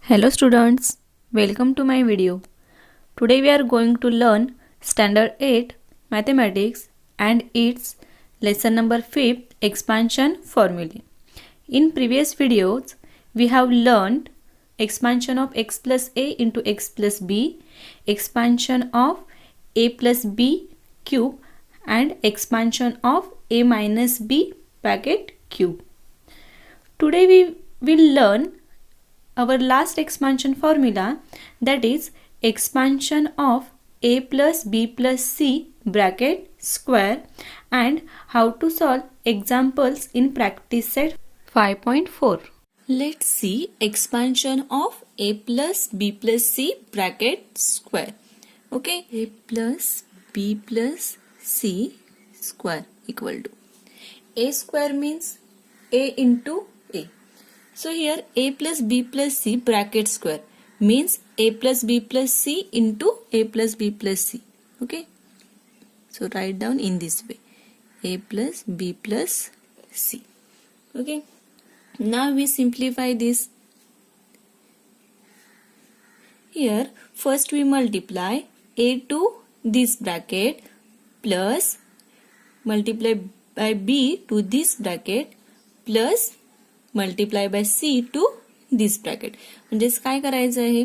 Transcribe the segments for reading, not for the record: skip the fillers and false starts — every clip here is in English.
Hello students, welcome to my video. Today we are going to learn Standard 8 Mathematics and its lesson number 5 expansion formulae. In previous videos, we have learned expansion of x plus a into x plus b, expansion of a plus b cube and expansion of a minus b bracket cube. Today we will learn our last expansion formula, that is expansion of a plus b plus c bracket square, and how to solve examples in practice set 5.4. Let's see expansion of a plus b plus c bracket square. Okay, a plus b plus c square equal to a square means a into a. So here a plus b plus c bracket square means a plus b plus c into a plus b plus c. Okay. So write down in this way, a plus b plus c. Okay. Now we simplify this. Here first we multiply a to this bracket plus multiply by b to this bracket plus multiply by C to this bracket. म्हणजेच काय करायचं आहे,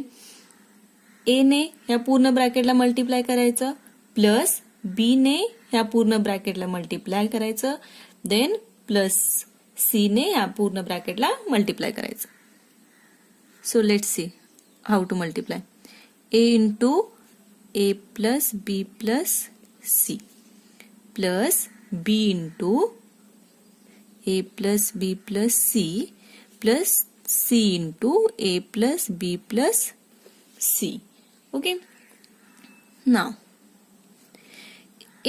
A ने ह्या पूर्ण ब्रॅकेटला multiply करायचं plus B ने ह्या पूर्ण ब्रॅकेटला मल्टिप्लाय करायचं, देन प्लस सी ने ह्या पूर्ण ब्रॅकेटला मल्टिप्लाय करायचं. So let's see how to multiply. A into A plus B plus C plus B into a plus b plus c plus c into a plus b plus c. Okay. Now,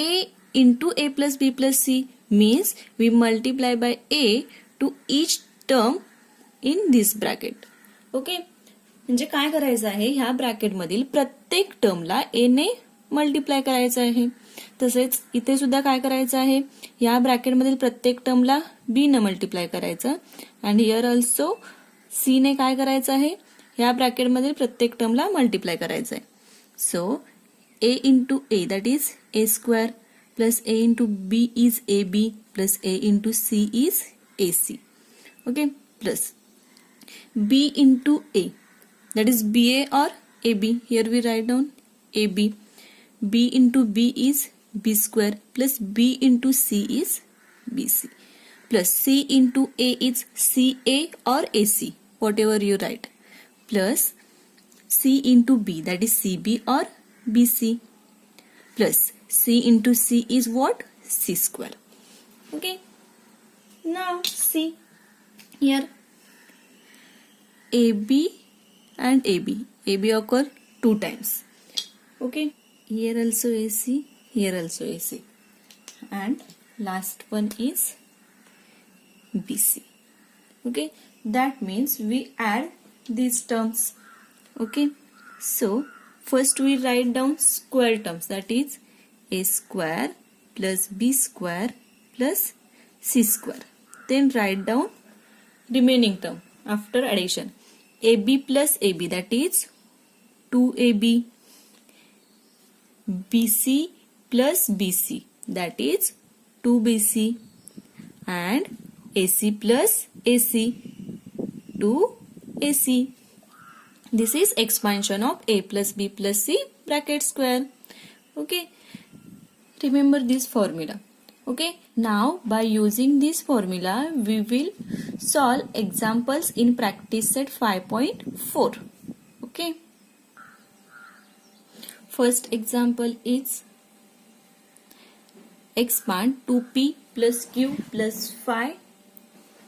a into a plus b plus c means we multiply by a to each term in this bracket. Okay. म्हणजे काय करायचं आहे, ह्या bracket मधील प्रत्येक टर्मला a ने multiply करायचं आहे. तसेच इथे सुद्धा काय करायचं आहे, या ब्रॅकेट मधील प्रत्येक टर्मला बी ने मल्टिप्लाय करायचं आणि हिअर ऑल्सो सी ने काय करायचं आहे, या ब्रॅकेट मधील प्रत्येक टर्मला मल्टिप्लाय करायचं आहे. So a into a that is a square plus a into b is a b plus a into c is a c. Okay. Plus B into a that is b a और a b. Here we write down a b. b into b is b square plus b into c is bc plus c into a is ca or ac, whatever you write, plus c into b that is cb or bc plus c into c is what, c square. Okay. Now see here ab and ab occur two times. Okay. Here also AC, here also AC, and last one is BC. Okay, that means we add these terms. Okay, so first we write down square terms, that is a square plus b square plus c square. Then write down remaining term after addition. AB plus AB, that is 2AB. BC plus BC, that is 2BC, and AC plus AC, 2AC. This is expansion of A plus B plus C bracket square. Okay. Remember this formula. Okay. Now by using this formula we will solve examples in practice set 5.4. Okay. First example is expand 2p plus q plus 5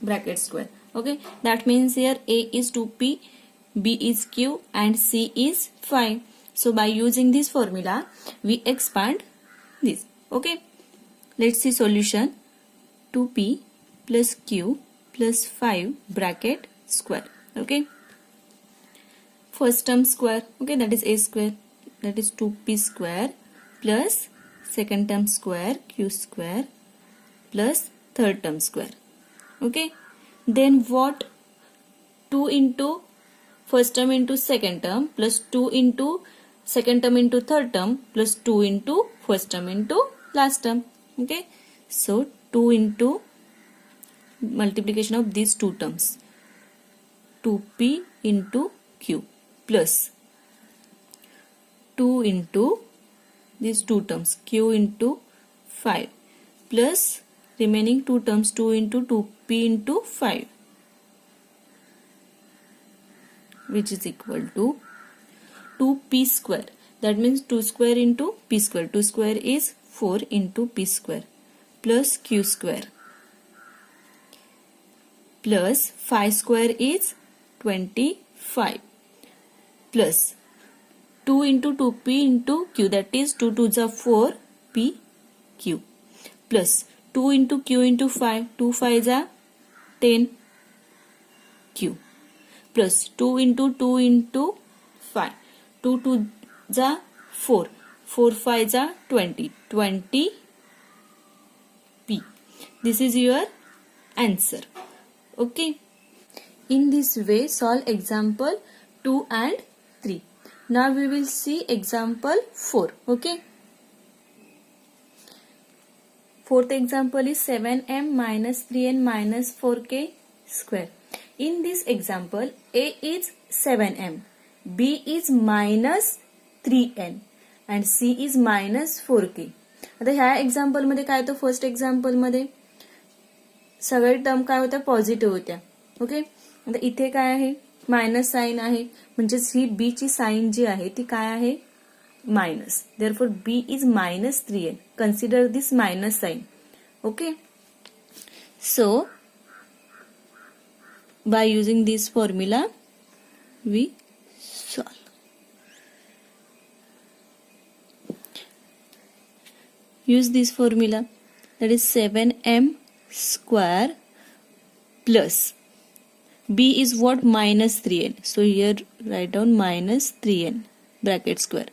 bracket square. Okay, that means here a is 2p, b is q and c is 5. So by using this formula we expand this. Okay, let's see solution. 2p plus q plus 5 bracket square. Okay, first term square. Okay, that is a square, that is 2p square plus second term square q square plus third term square. Okay, then what, 2 into first term into second term plus 2 into second term into third term plus 2 into first term into last term. Okay, so 2 into multiplication of these two terms, 2p into q plus 2 into these two terms, q into 5 plus remaining two terms, 2 into 2p into 5, which is equal to 2p square. That means 2 square into p square. 2 square is 4 into p square plus q square plus 5 square is 25 plus 2 into 2p into q, that is 2 2s are 4 p q plus 2 into q into 5, 2 5s are 10 q plus 2 into 2 into 5, 2 2s are 4, 4 5s are 20 p. This is your answer. Okay, in this way solve example 2 and 3. Now we will see example 4. Okay, fourth example is 7m minus 3n minus 4k square. In this example, A is 7m, B is minus 3n and C is minus 4k. आता ह्या example मध्ये काय होतं, first example मध्ये सगळे term काय होत्या, positive होत्या. ओके, आता इथे काय आहे, मायनस साइन आहे, म्हणजेच ही बी ची साइन जी आहे ती काय आहे, minus. Therefore B is minus 3n. Consider this minus sign. Okay, so by using this formula we solve. Use this formula, that is 7m square plus b is what, minus 3n, so here write down minus 3n bracket square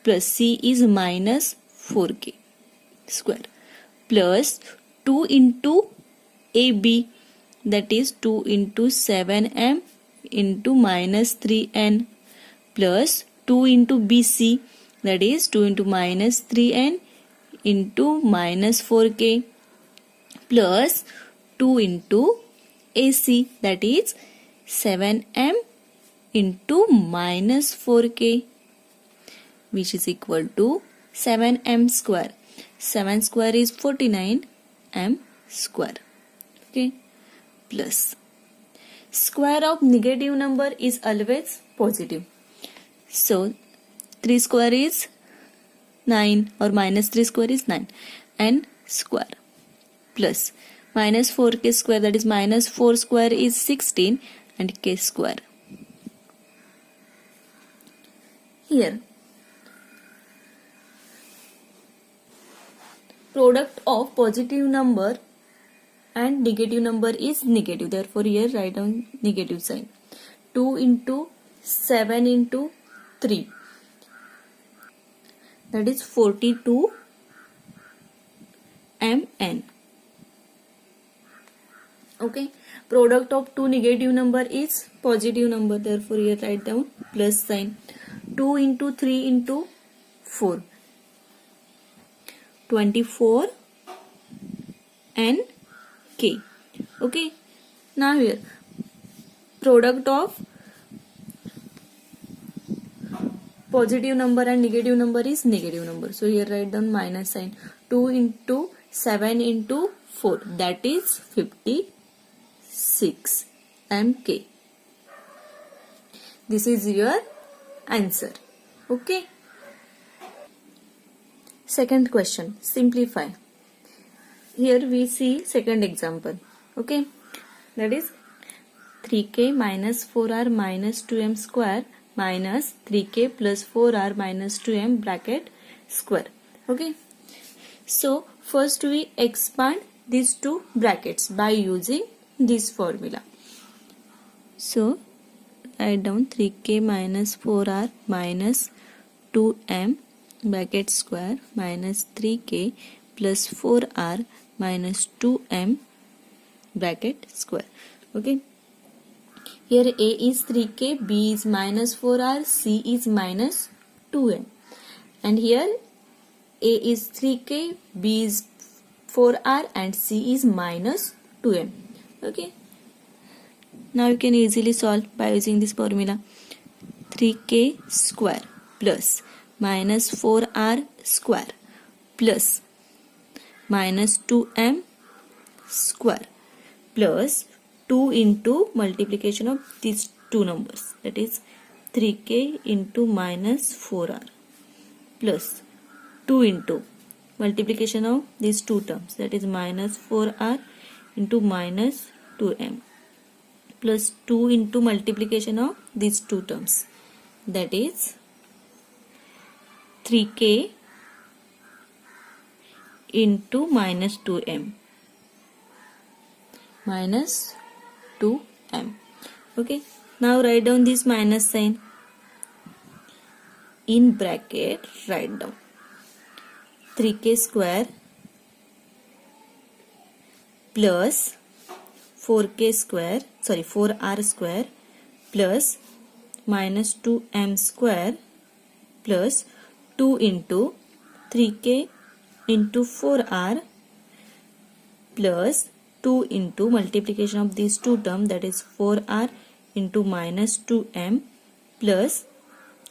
plus c is minus 4k square plus 2 into ab, that is 2 into 7m into minus 3n plus 2 into bc, that is 2 into minus 3n into minus 4k plus 2 into ac, that is 7m into minus 4k, which is equal to 7m square. 7 square is 49m square. Okay, plus square of negative number is always positive. So 3 square is 9 or minus 3 square is 9 and square plus minus 4k square, that is minus 4 square is 16 and k square. Here product of positive number and negative number is negative, therefore here write down negative sign. 2 into 7 into 3, that is 42 mn. Okay, product of two negative number is positive number, therefore here write down plus sign. 2 into 3 into 4, 24 and k. Okay, now here product of positive number and negative number is negative number, so here write down minus sign. 2 into 7 into 4, that is 56 mk. This is your answer. Okay, second question, simplify. Here we see second example. Okay, that is 3k minus 4r minus 2m square minus 3k plus 4r minus 2m bracket square. Okay, so first we expand these two brackets by using this formula. So write down 3k minus 4r minus 2m bracket square minus 3k plus 4r minus 2m bracket square. Okay, Here A is 3k, B is minus 4r, C is minus 2m. And here A is 3k, B is 4r and C is minus 2m. Okay. Now you can easily solve by using this formula. 3k square plus minus 4r square plus minus 2m square plus 2 into multiplication of these two numbers, that is 3k into minus 4r plus 2 into multiplication of these two terms, that is minus 4r into minus 2m plus 2 into multiplication of these two terms, that is 3k into minus 2m minus 2m. Okay, now write down this minus sign. In bracket write down 3k square plus 4r square plus minus 2m square plus 2 into 3k into 4r plus 2 into multiplication of these two terms, that is 4r into minus 2m plus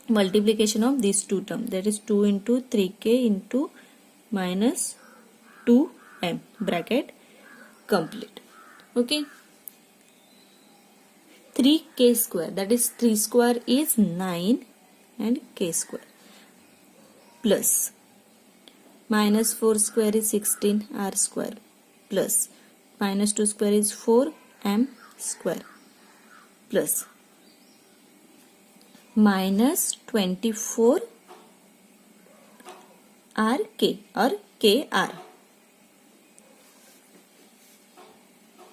multiplication of these two terms, that is 2 into 3k into minus 2m, bracket complete. Okay, 3k square, that is 3 square is 9 and k square plus minus 4 square is 16r square plus minus 2 square is 4m square plus minus 24 rk or kr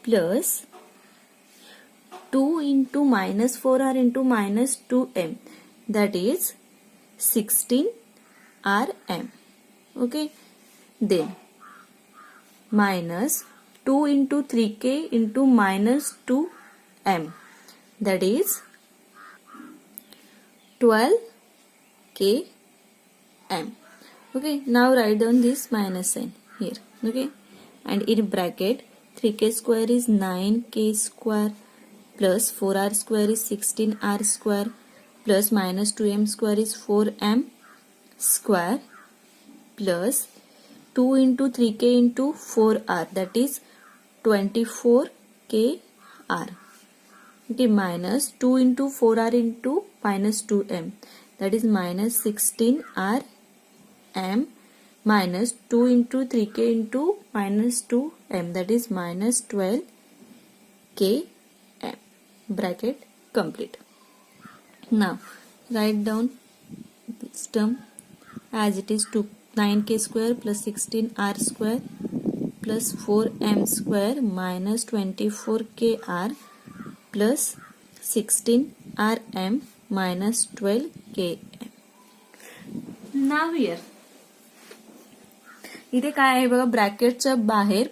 plus 2 into minus 4r into minus 2m, that is 16rm. Okay, then minus 2 into 3k into minus 2m, that is 12km. Okay, now write down this minus sign here. Okay, and in bracket 3k square is 9k square plus 4r square is 16r square plus minus 2m square is 4m square plus 2 into 3k into 4r, that is 24kr. Okay, minus 2 into 4r into minus 2m, that is minus 16rm minus 2 into 3k into minus 2m, that is minus 12km, bracket complete. Now write down this term as it is, 9k square plus 16r square plus 4m square minus 24kr plus 16rm minus 12km. Now here इथे काय आहे बघा, ब्रॅकेटच्या बाहेर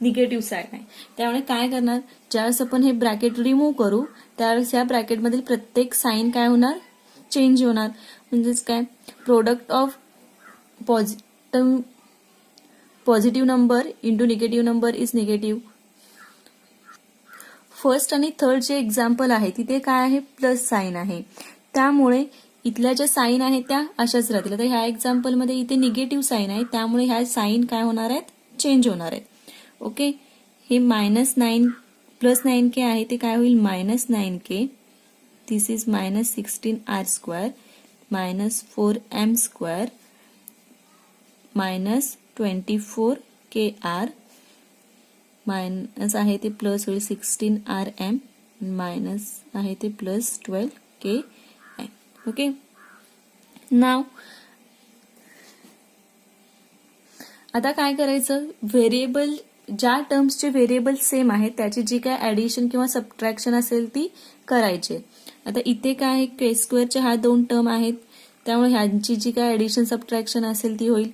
negative sign आहे, त्यामुळे काय करणार, ज्यावेळेस आपण हे ब्रॅकेट रिमूव्ह करू त्यावेळेस या ब्रॅकेटमधील प्रत्येक साईन काय होणार, चेंज होणार. म्हणजेच काय, product of positive number into negative number is negative. First आणि थर्ड जे एक्झाम्पल आहे तिथे काय आहे, प्लस साईन आहे, त्यामुळे इथल्या ज्या साईन आहेत त्या अशाच राहतील. आता ह्या एक्झाम्पल मध्ये इथे निगेटिव्ह साईन आहे, त्यामुळे ह्या साईन काय होणार आहेत, चेंज होणार आहेत. ओके, हे मायनस 9 प्लस 9k आहे ते काय होईल, minus 9k. This is minus 16r square minus 4m square minus 24kr minus आहे ते प्लस होईल 16rm मायनस आहे ते प्लस 12km. ओके, नाव आता काय करायचं, व्हेरिएबल ज्या टर्म्सचे व्हेरिएबल सेम आहेत त्याची जी काय ऍडिशन किंवा सबट्रॅक्शन असेल ती करायची. आता इथे काय आहे, के स्क्वेअरच्या ह्या दोन टर्म आहेत, त्यामुळे ह्यांची जी काय ऍडिशन सबट्रॅक्शन असेल ती होईल.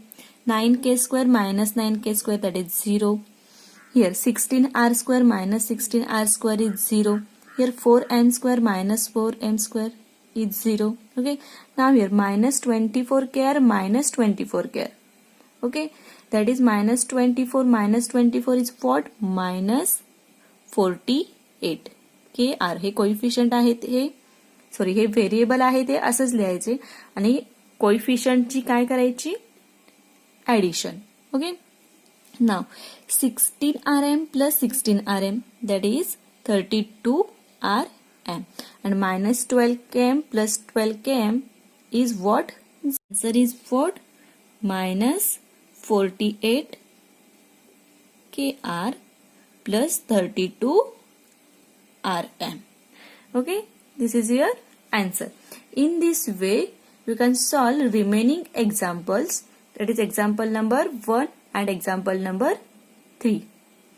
9k square minus 9k square, that is 0. Here 16r square minus 16r square is 0. here 4m square minus 4m square is 0. Okay, now here minus 24k minus 24k. Okay, that is minus 24 is what? Minus 48. kr हे coefficient आहेत, हे sorry हे variable आहे ते असंच लिहायचे आणि कोइफिशियंटची काय करायची? Addition. Okay, now 16rm plus 16rm that is 32rm and minus 12km plus 12km is what? Answer is what? Minus 48 kr plus 32 rm. Okay, this is your answer. In this way you can solve remaining examples, that is example number 1 and example number 3.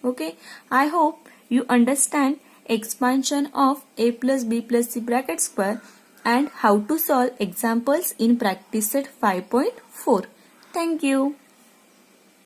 Okay, I hope you understand expansion of a plus b plus c bracket square and how to solve examples in practice set 5.4. Thank you.